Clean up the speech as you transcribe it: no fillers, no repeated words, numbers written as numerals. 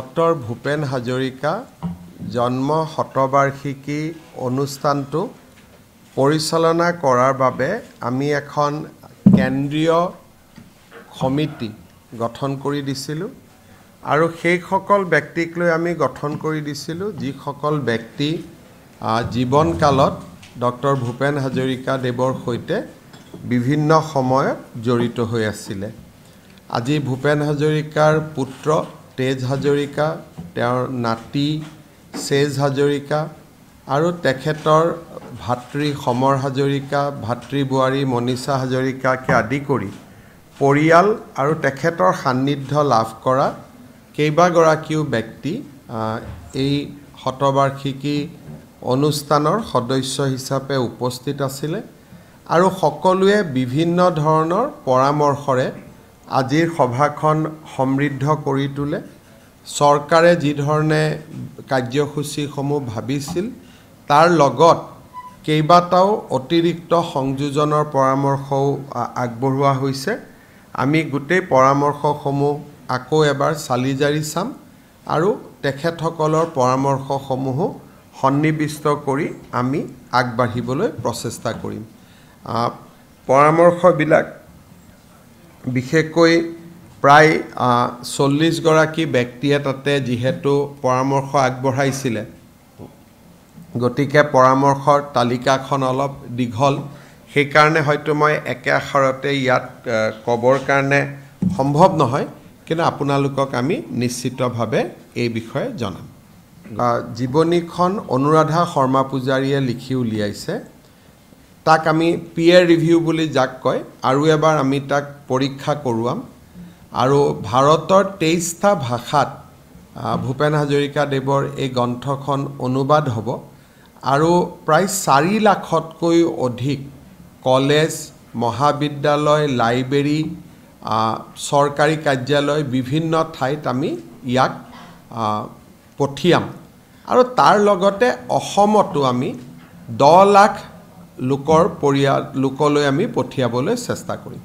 Doctor Bhupen Hazarika জন্ম শতবাৰ্ষিকী অনুষ্ঠানটো পৰিচালনা কৰাৰ বাবে আমি এখন কেন্দ্ৰীয় সমিতি গঠন কৰি দিছিলোঁ আৰু সেইসকল ব্যক্তিক লৈ আমি গঠন কৰি দিছিলোঁ যিসকল ব্যক্তি জীৱনকালত ডক্টৰ ভূপেন হাজৰিকা দেৱৰ সৈতে বিভিন্ন সময়ত জড়িত হৈ আছিল। আজি ভূপেন হাজৰিকাৰ পুত্ৰ তেজ হাজৰিকা, তেওঁৰ নাতি চেজ হাজৰিকা আৰু তেখেতৰ ভাতৃ সমৰ হাজৰিকা, ভাতৃ বোৱাৰী মনীষা হাজৰিকাকে আদি কৰি পৰিয়াল আৰু তেখেতৰ সান্নিধ্য লাভ কৰা কেইবাগৰাকীও ব্যক্তি এই শতবাৰ্ষিকী অনুষ্ঠানৰ সদস্য হিচাপে উপস্থিত আছিলে আৰু সকলোৱে বিভিন্ন ধৰণৰ পৰামৰ্শৰে আজিৰ সভাখন সমৃদ্ধ কৰি তোলে। চৰকাৰে যি ধৰণে কাৰ্যসূচীসমূহ ভাবিছিল তাৰ লগত কেইবাটাও অতিৰিক্ত সংযোজনৰ পৰামৰ্শও আগবঢ়োৱা হৈছে। আমি গোটেই পৰামৰ্শসমূহ আকৌ এবাৰ চালি জাৰি চাম আৰু তেখেতসকলৰ পৰামৰ্শসমূহো সন্নিবিষ্ট কৰি আমি আগবাঢ়িবলৈ প্ৰচেষ্টা কৰিম। পৰামৰ্শবিলাক বিশেষকৈ প্ৰায় 40 গৰাকী ব্যক্তিয়ে তাতে যিহেতু পৰামৰ্শ আগবঢ়াইছিলে, গতিকে পৰামৰ্শৰ তালিকাখন অলপ দীঘল, সেইকাৰণে হয়তো মই একে আখৰতে ইয়াত ক'বৰ কাৰণে সম্ভৱ নহয়, কিন্তু আপোনালোকক আমি নিশ্চিতভাৱে এই বিষয়ে জনাম। জীৱনীখন অনুৰাধা শৰ্মা পূজাৰীয়ে লিখি উলিয়াইছে। তাক আমি পিয়াৰ ৰিভিউ বুলি যাক কয়, আৰু এবাৰ আমি তাক পৰীক্ষা কৰোৱাম আৰু ভাৰতৰ 23টা ভাষাত ভূপেন হাজৰিকা দেৱৰ এই গ্ৰন্থখন অনুবাদ হ'ব আৰু প্ৰায় 4 লাখতকৈও অধিক কলেজ, মহাবিদ্যালয়, লাইব্ৰেৰী, চৰকাৰী কাৰ্যালয় বিভিন্ন ঠাইত আমি ইয়াক পঠিয়াম আৰু তাৰ লগতে অসমতো আমি 10 লাখ লোকলৈ আমি পঠিয়াবলৈ চেষ্টা কৰিম।